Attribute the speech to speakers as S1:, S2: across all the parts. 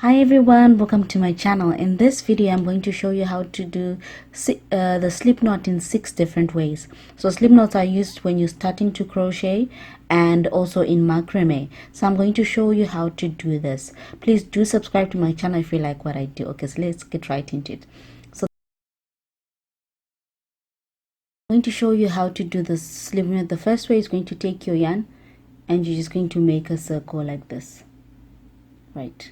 S1: Hi everyone, welcome to my channel. In this video I'm going to show you how to do the slip knot in 6 different ways. So slip knots are used when you're starting to crochet and also in macrame. So I'm going to show you how to do this. Please do subscribe to my channel if you like what I do. Okay, so let's get right into it. So I'm going to show you how to do the slip knot. The first way is going to take your yarn and you're just going to make a circle like this, right?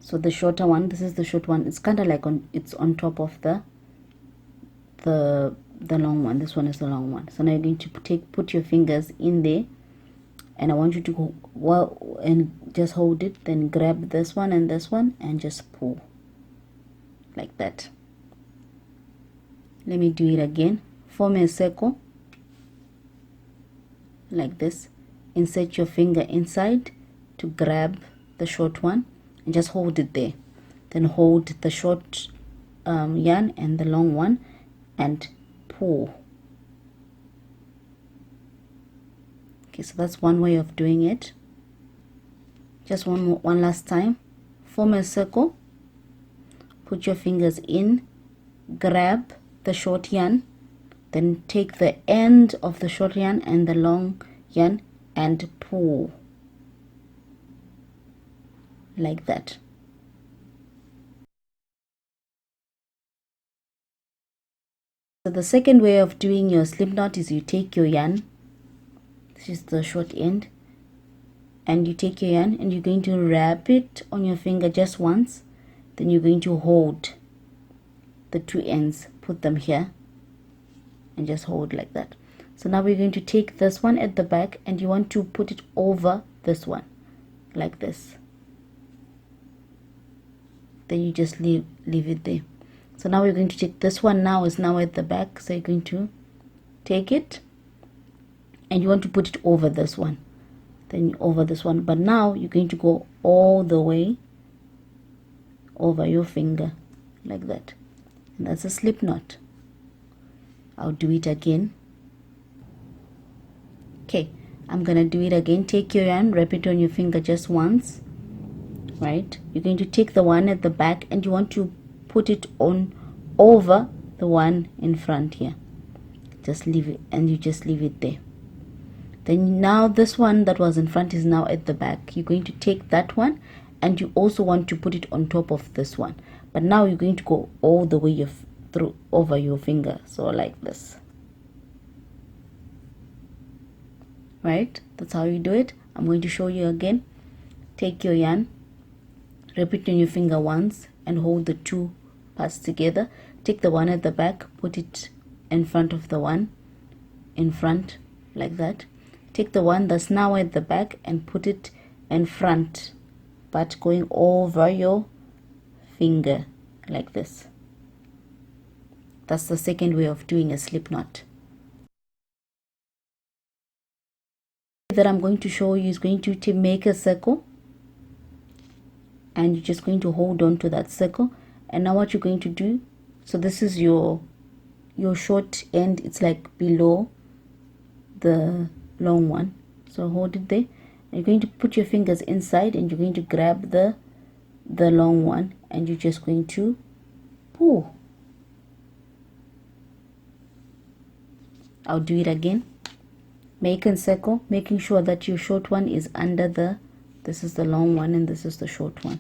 S1: So the shorter one, this is the short one, it's kind of like it's on top of the long one. This one is the long one. So now you're going to put your fingers in there, and I want you to go well and just hold it, then grab this one and just pull like that. Let me do it again. Form a circle like this, insert your finger inside to grab the short one and just hold it there, then hold the short yarn and the long one and pull. Okay, so that's one way of doing it. Just one last time. Form a circle, put your fingers in, grab the short yarn, then take the end of the short yarn and the long yarn and pull like that. So the second way of doing your slip knot is you take your yarn, this is the short end, and you take your yarn and you're going to wrap it on your finger just once, then you're going to hold the two ends, put them here and just hold like that. So now we're going to take this one at the back and you want to put it over this one like this, then you just leave it there. So now we're going to take this one, now is now at the back, so you're going to take it and you want to put it over this one, then over this one, but now you're going to go all the way over your finger like that, and that's a slip knot. I'll do it again. Okay, I'm gonna do it again. Take your yarn, wrap it on your finger just once, right? You're going to take the one at the back and you want to put it on over the one in front here, just leave it, and you just leave it there. Then now this one that was in front is now at the back. You're going to take that one and you also want to put it on top of this one, but now you're going to go all the way through over your finger, so like this, right? That's how you do it. I'm going to show you again. Take your yarn, wrap it on your finger once and hold the two parts together. Take the one at the back, put it in front of the one in front like that. Take the one that's now at the back and put it in front, but going over your finger like this. That's the second way of doing a slip knot. That I'm going to show you is going to make a circle, and you're just going to hold on to that circle. And now what you're going to do, so this is your short end, it's like below the long one, so hold it there. You're going to put your fingers inside and you're going to grab the long one and you're just going to pull. I'll do it again. Make a circle, making sure that your short one is under this is the long one and this is the short one,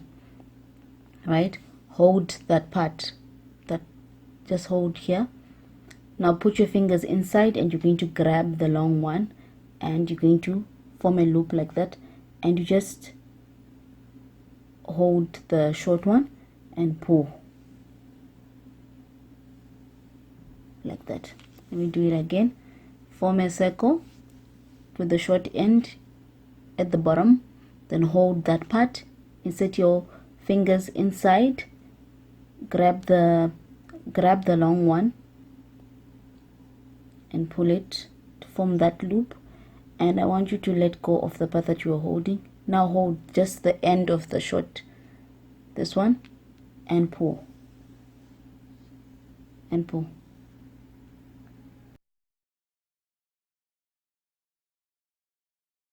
S1: right? Hold that part, that just hold here. Now put your fingers inside and you're going to grab the long one and you're going to form a loop like that, and you just hold the short one and pull like that. Let me do it again. Form a circle with the short end at the bottom, then hold that part, insert your fingers inside, grab the long one and pull it to form that loop. And I want you to let go of the part that you are holding. Now hold just the end of the short, this one, and pull and pull.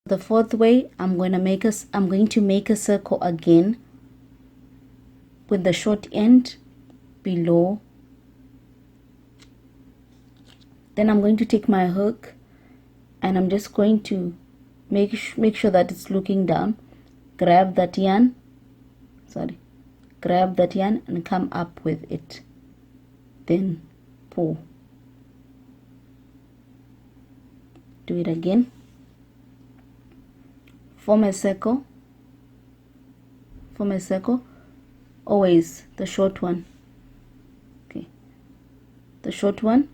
S1: The fourth way, I'm going to make a circle again with the short end below. Then I'm going to take my hook and I'm just going to make sure that it's looking down. Grab that yarn, grab that yarn and come up with it. Then pull. Do it again. Form a circle. Form a circle. Always the short one. Okay. The short one,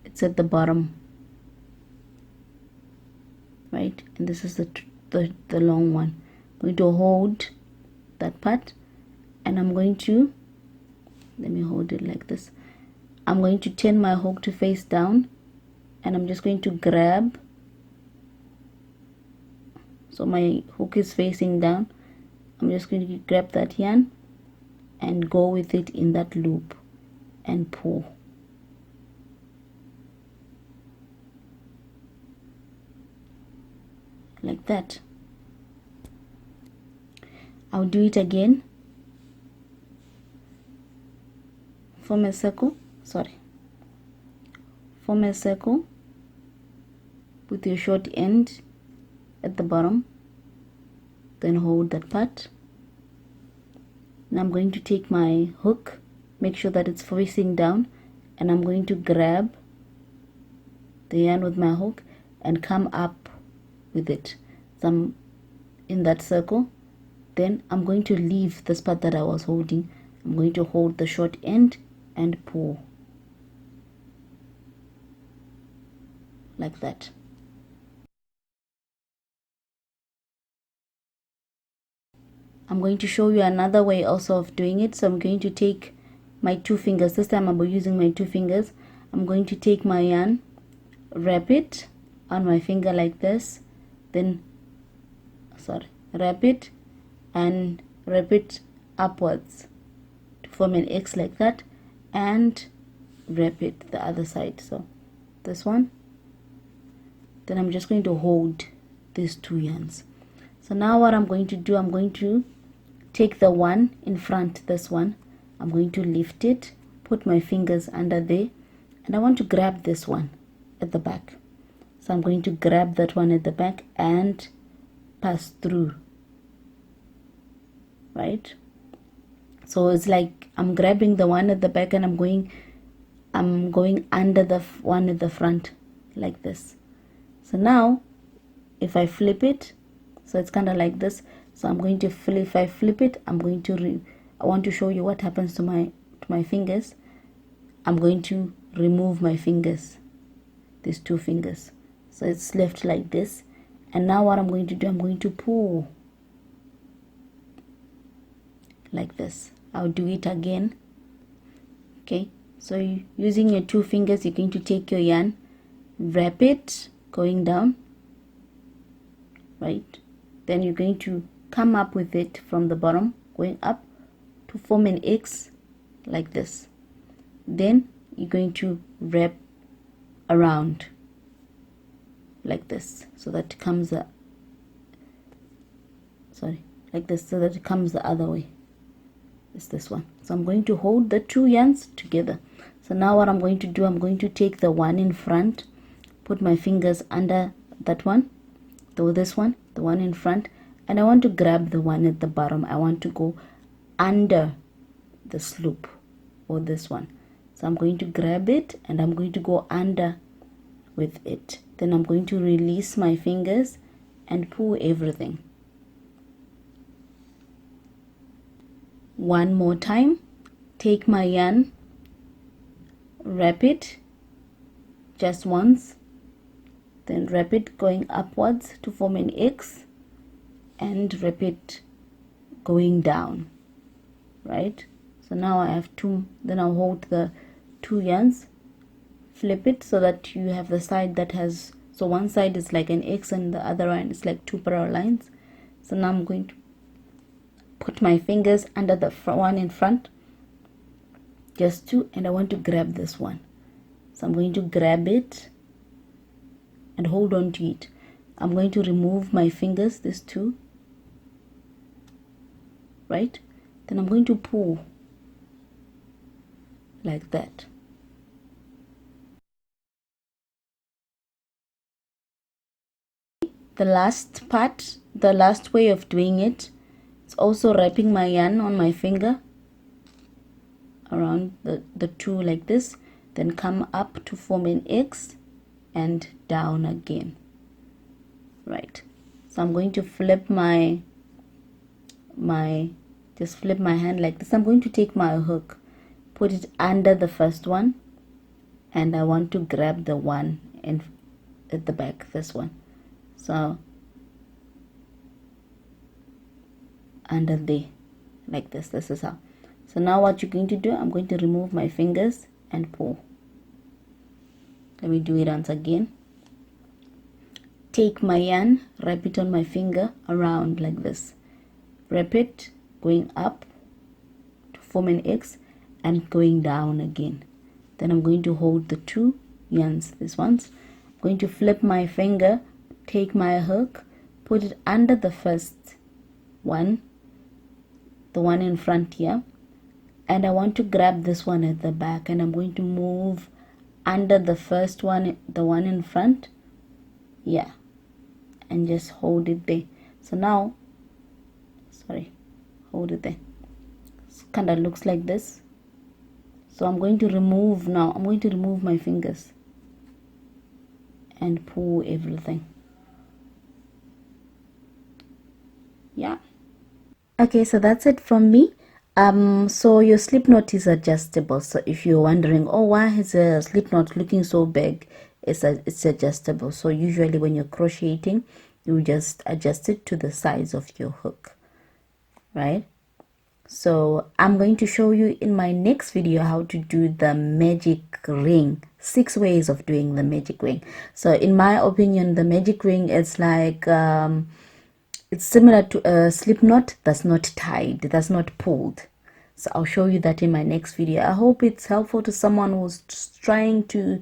S1: it's at the bottom. Right? And this is the long one. I'm going to hold that part and I'm going to, let me hold it like this. I'm going to turn my hook to face down and I'm just going to grab. So my hook is facing down. I'm just going to grab that yarn and go with it in that loop and pull. Like that. I'll do it again. Form a circle, form a circle with your short end at the bottom, then hold that part. Now I'm going to take my hook, make sure that it's facing down, and I'm going to grab the yarn with my hook and come up with it. So I'm in that circle. Then I'm going to leave this part that I was holding. I'm going to hold the short end and pull like that. I'm going to show you another way also of doing it. So I'm going to take my 2 fingers. This time I'll be using my 2 fingers. I'm going to take my yarn, wrap it on my finger like this, then wrap it and wrap it upwards to form an X like that, and wrap it the other side. So this one. Then I'm just going to hold these 2 yarns. So now what I'm going to do, I'm going to take the one in front, this one, I'm going to lift it, put my fingers under there, and I want to grab this one at the back. So I'm going to grab that one at the back and pass through, right? So it's like I'm grabbing the one at the back and I'm going under the one at the front like this. So now if I flip it, so it's kind of like this. So I'm going to flip, if I flip it, I'm going to I want to show you what happens to my fingers. I'm going to remove my fingers, these 2 fingers. So it's left like this. And now what I'm going to do, I'm going to pull like this. I'll do it again. Okay, so using your 2 fingers, you're going to take your yarn, wrap it going down, right? Then you're going to come up with it from the bottom, going up to form an X like this. Then you're going to wrap around like this, so that it comes like this, so that it comes the other way. It's this one. So I'm going to hold the 2 yarns together. So now what I'm going to do, I'm going to take the one in front, put my fingers under that one, this one, the one in front, and I want to grab the one at the bottom. I want to go under this loop, or this one. So I'm going to grab it and I'm going to go under with it. Then I'm going to release my fingers and pull everything. One more time. Take my yarn, wrap it just once, then wrap it going upwards to form an X, and wrap it going down, right? So now I have 2. Then I'll hold the 2 yarns, flip it so that you have the side that has, so one side is like an X and the other one is like 2 parallel lines. So now I'm going to put my fingers under the one in front, just 2, and I want to grab this one. So I'm going to grab it and hold on to it. I'm going to remove my fingers, these 2, right? Then I'm going to pull like that. The last part, the last way of doing it, it's also wrapping my yarn on my finger around the two like this, then come up to form an X and down again. Right, so I'm going to flip just flip my hand like this. I'm going to take my hook, put it under the first one, and I want to grab the one and at the back, this one. So under there like this is how. So now what you're going to do, I'm going to remove my fingers and pull. Let me do it once again. Take my yarn, wrap it on my finger around like this, wrap it going up to form an X and going down again. Then I'm going to hold the two yarns, these ones. I'm going to flip my finger, take my hook, put it under the first one, the one in front here, and I want to grab this one at the back, and I'm going to move under the first one, the one in front, yeah, and just hold it there. So now, hold it there. It kind of looks like this. So I'm going to remove now. I'm going to remove my fingers and pull everything. Yeah. Okay, so that's it from me. So your slip knot is adjustable. So if you're wondering, oh, why is a slip knot looking so big, it's adjustable. So usually when you're crocheting, you just adjust it to the size of your hook, right? So I'm going to show you in my next video how to do the magic ring, 6 ways of doing the magic ring. So in my opinion, the magic ring is like it's similar to a slip knot that's not tied, that's not pulled. So I'll show you that in my next video. I hope it's helpful to someone who's just trying to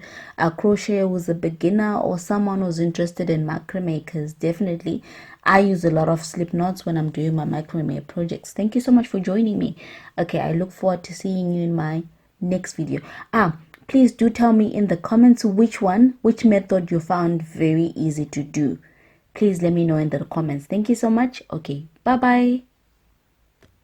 S1: crochet, who's a beginner, or someone who's interested in macrame, because definitely I use a lot of slip knots when I'm doing my macrame projects. Thank you so much for joining me. Okay, I look forward to seeing you in my next video. Please do tell me in the comments which method you found very easy to do. Please let me know in the comments. Thank you so much. Okay, bye bye.